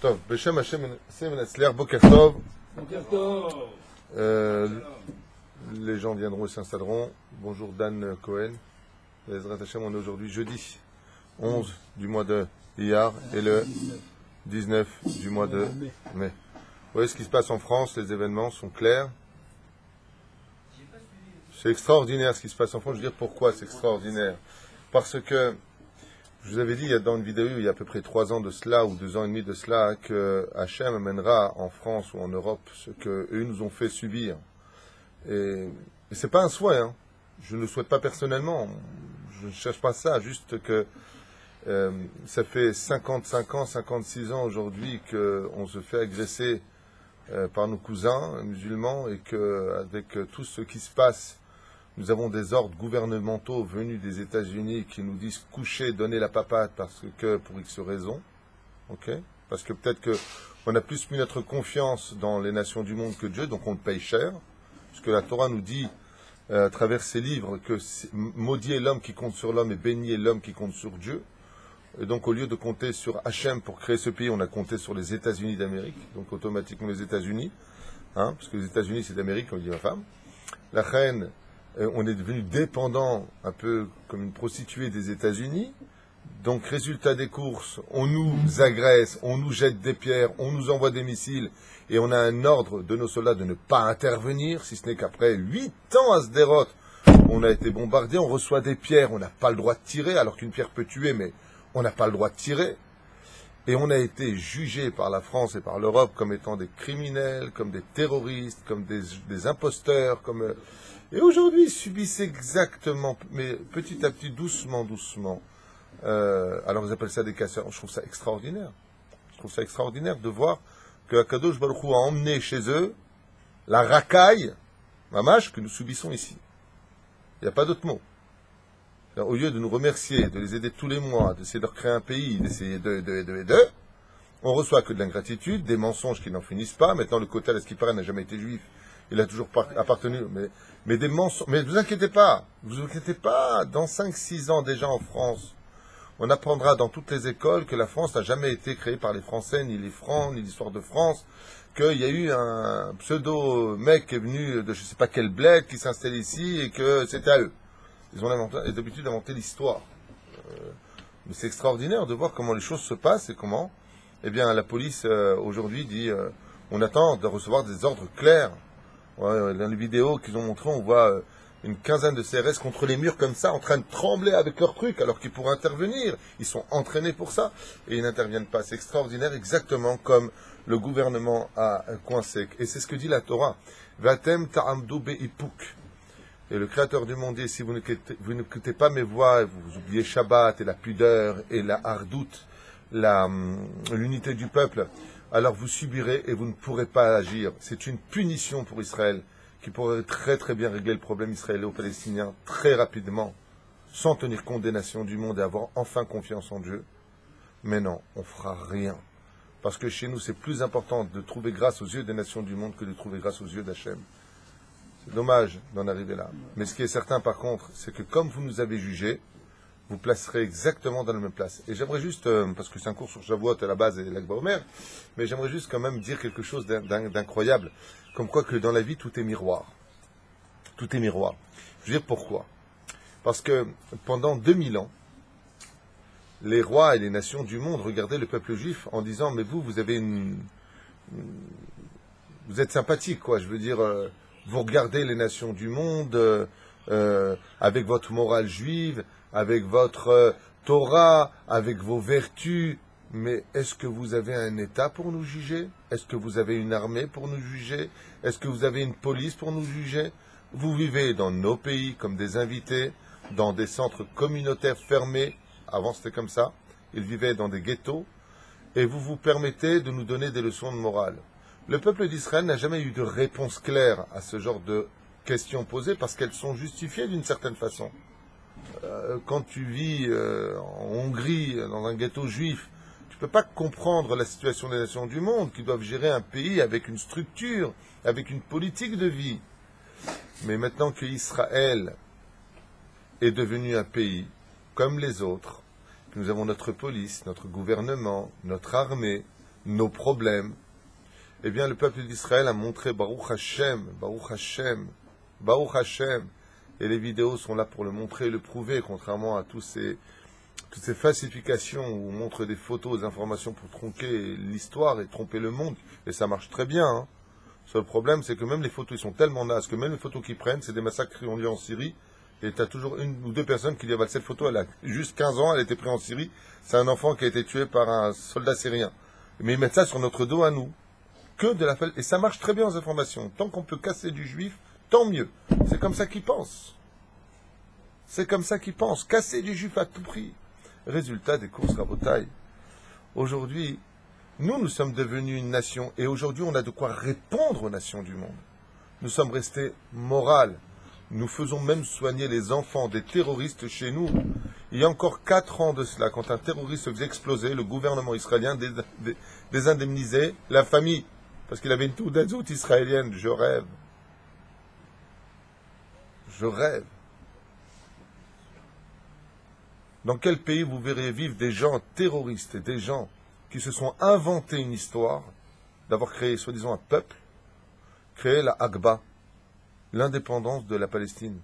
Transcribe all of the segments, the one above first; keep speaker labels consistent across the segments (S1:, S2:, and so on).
S1: טוב, בשם השם ונצליח, בוקר טוב. Les gens viendront et s'installeront. Bonjour Dan Cohen. Bezrat Hashem, on est aujourd'hui jeudi 11 du mois de Iyar et le 19 du mois de mai. Vous voyez ce qui se passe en France, les événements sont clairs. C'est extraordinaire ce qui se passe en France. Je veux dire pourquoi c'est extraordinaire. Parce que, je vous avais dit dans une vidéo il y a à peu près 3 ans de cela, ou 2 ans et demi de cela, que Hachem amènera en France ou en Europe ce qu'eux nous ont fait subir. Et c'est pas un souhait, hein. Je ne le souhaite pas personnellement. Je ne cherche pas ça, juste que ça fait 55 ans, 56 ans aujourd'hui qu'on se fait agresser par nos cousins musulmans et qu'avec tout ce qui se passe, nous avons des ordres gouvernementaux venus des États-Unis qui nous disent coucher, donner la papate parce que pour X raisons, ok? Parce que peut-être qu'on a plus mis notre confiance dans les nations du monde que Dieu, donc on le paye cher. Parce que la Torah nous dit, à travers ses livres, que maudit est l'homme qui compte sur l'homme et béni est l'homme qui compte sur Dieu. Et donc au lieu de compter sur Hachem pour créer ce pays, on a compté sur les États-Unis d'Amérique, donc automatiquement les États-Unis, hein, parce que les États-Unis c'est d'Amérique, on dit ma femme. La reine, on est devenu dépendant, un peu comme une prostituée des États-Unis. Donc, résultat des courses, on nous agresse, on nous jette des pierres, on nous envoie des missiles, et on a un ordre de nos soldats de ne pas intervenir, si ce n'est qu'après 8 ans à Sderot, on a été bombardé, on reçoit des pierres, on n'a pas le droit de tirer, alors qu'une pierre peut tuer, mais on n'a pas le droit de tirer. Et on a été jugé par la France et par l'Europe comme étant des criminels, comme des terroristes, comme des imposteurs, comme... Et aujourd'hui, ils subissent exactement, mais petit à petit, doucement, doucement. Alors ils appellent ça des casseurs. Je trouve ça extraordinaire. Je trouve ça extraordinaire de voir que Akadosh Baruch Hu a emmené chez eux la racaille, mamash, que nous subissons ici. Il n'y a pas d'autre mot. Au lieu de nous remercier, de les aider tous les mois, d'essayer de leur créer un pays, d'essayer on reçoit que de l'ingratitude, des mensonges qui n'en finissent pas. Maintenant, le Kotel, à ce qui paraît, n'a jamais été juif. Il a toujours appartenu, mais des mensonges. Mais ne vous inquiétez pas, dans 5-6 ans déjà en France, on apprendra dans toutes les écoles que la France n'a jamais été créée par les Français, ni les Francs, ni l'histoire de France, qu'il y a eu un pseudo-mec qui est venu de je ne sais pas quel bled, qui s'installe ici, et que c'était à eux. Ils ont l'habitude d'inventer l'histoire. Mais c'est extraordinaire de voir comment les choses se passent et comment, eh bien, la police aujourd'hui dit on attend de recevoir des ordres clairs. Ouais, dans les vidéos qu'ils ont montrées, on voit une quinzaine de CRS contre les murs comme ça, en train de trembler avec leurs trucs, alors qu'ils pourraient intervenir. Ils sont entraînés pour ça, et ils n'interviennent pas. C'est extraordinaire, exactement comme le gouvernement a coincé. Et c'est ce que dit la Torah. Vatem ta'amdu be'ipuk. Et le Créateur du monde dit, si vous n'écoutez pas mes voix, vous oubliez Shabbat et la pudeur et la hardout, l'unité du peuple, alors vous subirez et vous ne pourrez pas agir. C'est une punition pour Israël qui pourrait très très bien régler le problème israélo-palestinien très rapidement, sans tenir compte des nations du monde et avoir enfin confiance en Dieu. Mais non, on ne fera rien. Parce que chez nous, c'est plus important de trouver grâce aux yeux des nations du monde que de trouver grâce aux yeux d'Hachem. C'est dommage d'en arriver là. Mais ce qui est certain par contre, c'est que comme vous nous avez jugés, vous placerez exactement dans la même place. Et j'aimerais juste, parce que c'est un cours sur Shavuot à la base et l'Akba Omer, mais j'aimerais juste quand même dire quelque chose d'incroyable, comme quoi que dans la vie, tout est miroir. Tout est miroir. Je veux dire pourquoi. Parce que pendant 2000 ans, les rois et les nations du monde regardaient le peuple juif en disant, mais vous avez vous êtes sympathique, quoi. Je veux dire, vous regardez les nations du monde avec votre morale juive, avec votre Torah, avec vos vertus, mais est-ce que vous avez un État pour nous juger? Est-ce que vous avez une armée pour nous juger? Est-ce que vous avez une police pour nous juger? Vous vivez dans nos pays comme des invités, dans des centres communautaires fermés, avant c'était comme ça, ils vivaient dans des ghettos, et vous vous permettez de nous donner des leçons de morale. Le peuple d'Israël n'a jamais eu de réponse claire à ce genre de questions posées, parce qu'elles sont justifiées d'une certaine façon. Quand tu vis en Hongrie, dans un ghetto juif, tu ne peux pas comprendre la situation des nations du monde qui doivent gérer un pays avec une structure, avec une politique de vie. Mais maintenant qu'Israël est devenu un pays comme les autres, que nous avons notre police, notre gouvernement, notre armée, nos problèmes, eh bien le peuple d'Israël a montré Baruch Hashem, Baruch Hashem, Baruch Hashem. Et les vidéos sont là pour le montrer et le prouver, contrairement à toutes ces falsifications où on montre des photos, des informations pour tronquer l'histoire et tromper le monde. Et ça marche très bien. Hein. Seul problème, c'est que même les photos, ils sont tellement nazes que même les photos qu'ils prennent, c'est des massacres qui ont lieu en Syrie. Et tu as toujours une ou deux personnes qui disent, bah, cette photo, elle a juste 15 ans, elle a été prise en Syrie. C'est un enfant qui a été tué par un soldat syrien. Mais ils mettent ça sur notre dos à nous. Et ça marche très bien aux informations. Tant qu'on peut casser du juif, tant mieux. C'est comme ça qu'ils pensent. C'est comme ça qu'ils pensent. Casser du juif à tout prix. Résultat des courses rabotailles. Aujourd'hui, nous sommes devenus une nation. Et aujourd'hui, on a de quoi répondre aux nations du monde. Nous sommes restés morales. Nous faisons même soigner les enfants des terroristes chez nous. Il y a encore 4 ans de cela, quand un terroriste se faisait exploser, le gouvernement israélien désindemnisait la famille. Parce qu'il avait une Toudazout israélienne. Je rêve. Je rêve. Dans quel pays vous verrez vivre des gens terroristes et des gens qui se sont inventés une histoire d'avoir créé soi-disant un peuple, créé la Agba, l'indépendance de la Palestine.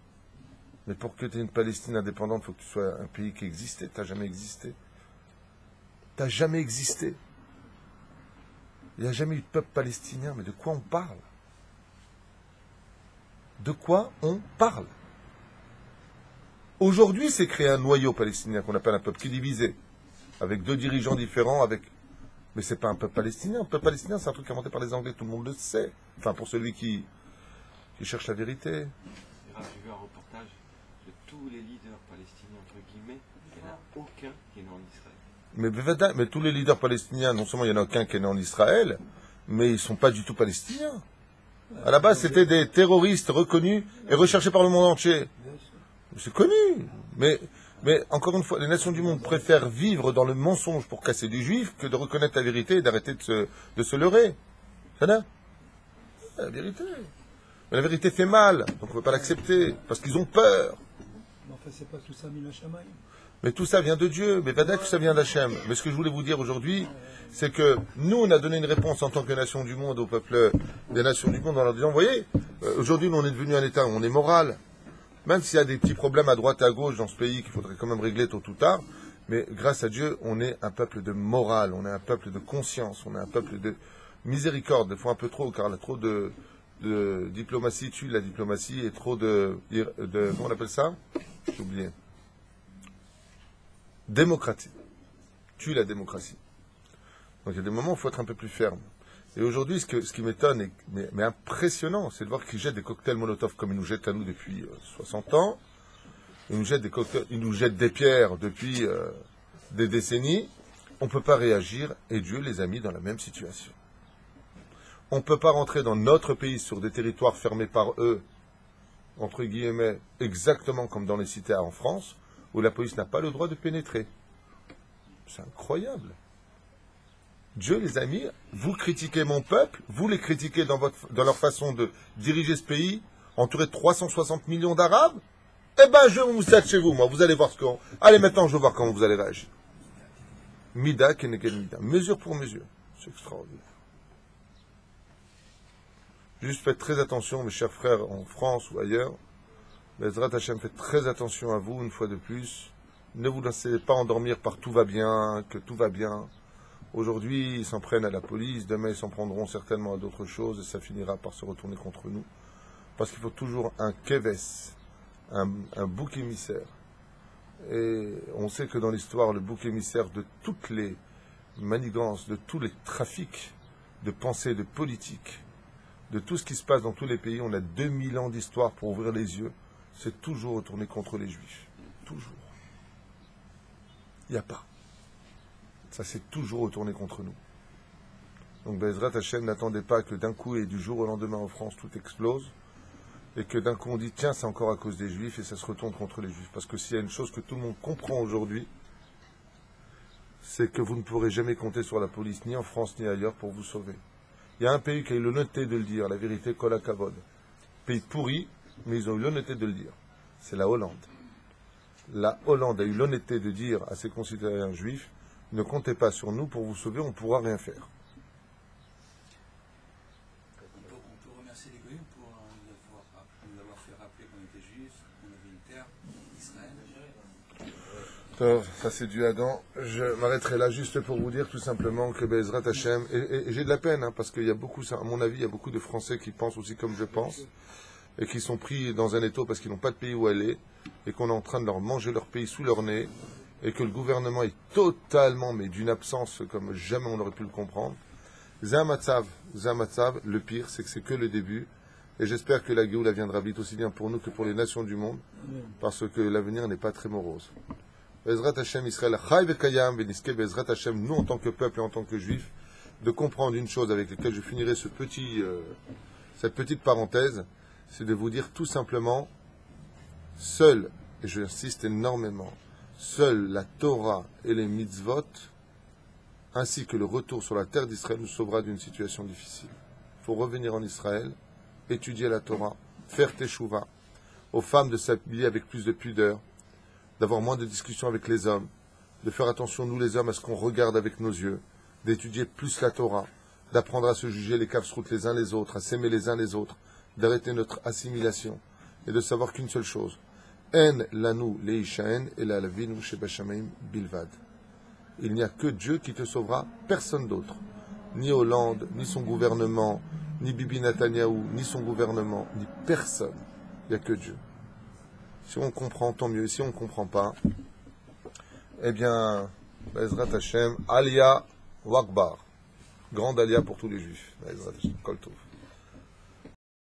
S1: Mais pour que tu aies une Palestine indépendante, il faut que tu sois un pays qui existait. Tu n'as jamais existé. Tu n'as jamais existé. Il n'y a jamais eu de peuple palestinien. Mais de quoi on parle? De quoi on parle? Aujourd'hui, c'est créé un noyau palestinien qu'on appelle un peuple qui est divisé, avec 2 dirigeants différents, mais c'est pas un peuple palestinien. Un peuple palestinien, c'est un truc inventé par les Anglais, tout le monde le sait. Enfin, pour celui qui cherche la vérité.
S2: J'ai vu un reportage de tous les leaders palestiniens, entre guillemets, il n'y en a aucun qui est né en Israël.
S1: Mais tous les leaders palestiniens, non seulement il n'y en a aucun qui est né en Israël, mais ils ne sont pas du tout palestiniens. À la base, c'était des terroristes reconnus et recherchés par le monde entier. C'est connu. Mais encore une fois, les nations du monde préfèrent vivre dans le mensonge pour casser du juif que de reconnaître la vérité et d'arrêter de se leurrer. C'est ça, la vérité. Mais la vérité fait mal, donc on ne peut pas l'accepter, parce qu'ils ont peur.
S3: Mais enfin, c'est pas tout ça Mina Shamaï.
S1: Mais tout ça vient de Dieu, mais peut-être que ça vient d'Hachem. Mais ce que je voulais vous dire aujourd'hui, c'est que nous, on a donné une réponse en tant que nation du monde au peuple des nations du monde en leur disant, vous voyez, aujourd'hui, nous, on est devenu un État où on est moral. Même s'il y a des petits problèmes à droite et à gauche dans ce pays qu'il faudrait quand même régler tôt ou tard, mais grâce à Dieu, on est un peuple de morale, on est un peuple de conscience, on est un peuple de miséricorde, des fois un peu trop, car il y a trop de diplomatie tue la diplomatie et trop comment on appelle ça? J'ai oublié. Démocratie. Tue la démocratie. Donc il y a des moments où il faut être un peu plus ferme. Et aujourd'hui, ce qui m'étonne, mais impressionnant, c'est de voir qu'ils jettent des cocktails Molotov comme ils nous jettent à nous depuis 60 ans. Ils nous jettent des pierres depuis des décennies. On ne peut pas réagir et Dieu les a mis dans la même situation. On ne peut pas rentrer dans notre pays sur des territoires fermés par eux, entre guillemets, exactement comme dans les cités en France, où la police n'a pas le droit de pénétrer. C'est incroyable. Dieu les a mis, vous critiquez mon peuple, vous les critiquez dans leur façon de diriger ce pays, entouré de 360 millions d'Arabes, eh ben je vous cède chez vous, moi, vous allez voir Allez, maintenant, je veux voir comment vous allez réagir. Mida, keneged mida, mesure pour mesure. C'est extraordinaire. Juste faites très attention, mes chers frères, en France ou ailleurs. Bezrat Hashem, faites très attention à vous, une fois de plus. Ne vous laissez pas endormir par tout va bien, que tout va bien. Aujourd'hui, ils s'en prennent à la police, demain, ils s'en prendront certainement à d'autres choses, et ça finira par se retourner contre nous. Parce qu'il faut toujours un keves, un bouc émissaire. Et on sait que dans l'histoire, le bouc émissaire de toutes les manigances, de tous les trafics de pensée, de politique, de tout ce qui se passe dans tous les pays, on a 2000 ans d'histoire pour ouvrir les yeux, c'est toujours retourné contre les Juifs. Toujours. Il n'y a pas. Ça s'est toujours retourné contre nous. Donc Bezrat Hashem, n'attendez pas que d'un coup et du jour au lendemain en France tout explose, et que d'un coup on dit tiens c'est encore à cause des Juifs et ça se retourne contre les Juifs. Parce que s'il y a une chose que tout le monde comprend aujourd'hui, c'est que vous ne pourrez jamais compter sur la police ni en France ni ailleurs pour vous sauver. Il y a un pays qui a eu l'honnêteté de le dire, la vérité, Kol HaKavod. Pays pourri, mais ils ont eu l'honnêteté de le dire. C'est la Hollande. La Hollande a eu l'honnêteté de dire à ses concitoyens juifs, ne comptez pas sur nous pour vous sauver, on ne pourra rien faire. Ça c'est du Adam. Je m'arrêterai là juste pour vous dire tout simplement que Bezrat Hashem, et j'ai de la peine, hein, parce qu'il y a beaucoup, à mon avis, il y a beaucoup de Français qui pensent aussi comme je pense, et qui sont pris dans un étau parce qu'ils n'ont pas de pays où aller, et qu'on est en train de leur manger leur pays sous leur nez, et que le gouvernement est totalement, mais d'une absence comme jamais on aurait pu le comprendre. Zamatzav, le pire, c'est que c'est que le début, et j'espère que la Géoula viendra vite aussi bien pour nous que pour les nations du monde, parce que l'avenir n'est pas très morose. Bezrat Hashem Israël, Chai vekayam veniske Bezrat Hashem, nous en tant que peuple et en tant que juifs, de comprendre une chose avec laquelle je finirai cette petite parenthèse, c'est de vous dire tout simplement, seul, et j'insiste énormément, seule la Torah et les mitzvot, ainsi que le retour sur la terre d'Israël, nous sauvera d'une situation difficile. Il faut revenir en Israël, étudier la Torah, faire teshuva, aux femmes de s'habiller avec plus de pudeur, d'avoir moins de discussions avec les hommes, de faire attention, nous les hommes, à ce qu'on regarde avec nos yeux, d'étudier plus la Torah, d'apprendre à se juger les kafsrout les uns les autres, à s'aimer les uns les autres, d'arrêter notre assimilation, et de savoir qu'une seule chose, En lanu leishaen et la lavinu shebashamaim bilvad. Il n'y a que Dieu qui te sauvera, personne d'autre. Ni Hollande, ni son gouvernement, ni Bibi Netanyahou, ni son gouvernement, ni personne. Il n'y a que Dieu. Si on comprend, tant mieux. Si on ne comprend pas, eh bien, Bezrat Hashem, Aliyah Wakbar. Grande Aliyah pour tous les juifs. Bezrat Hashem, Kol Tov.